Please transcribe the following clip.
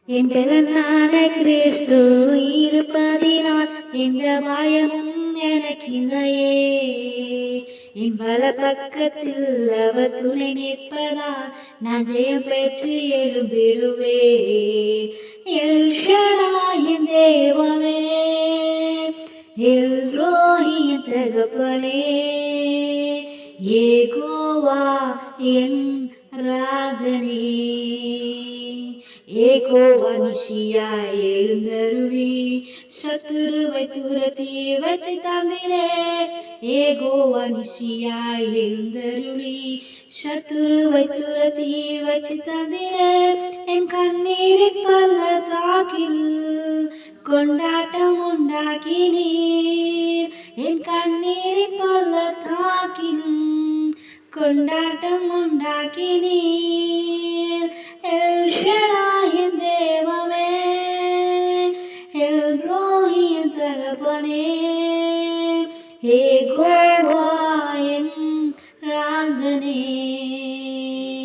என் பெலனான கிறிஸ்து இருப்பதினால் எந்த பயமும் எனக்கு இல்லையே. என் வல பக்கத்தில் அவர் துணை நிற்பதால் நான் ஜெயம் பெற்று எழும்பிடுவே. எல் ஷடாயின் தேவமே, எல் ரோஹியின் தகப்பனே, ஏகோவா என் ராஜனே. ஏகோவா நிஷியாய் எழுந்தருளி சத்துருவை துரத்தி வச்சு தந்திரே. ஏகோவா நிஷியாய் எழுந்தருளி சத்துருவை துரத்தி வச்சு தந்திரே. என் கண்ணீரின் பள்ளத்தாக்கில் கொண்டாட்டம் உண்டாக்கினீர். என் கண்ணீரின் பள்ளத்தாக்கில் கொண்டாட்டம் உண்டாக்கினீர். எல் ஷடாயின் தேவமே, எல் ரோஹியின் தகப்பனே, ஏகோவா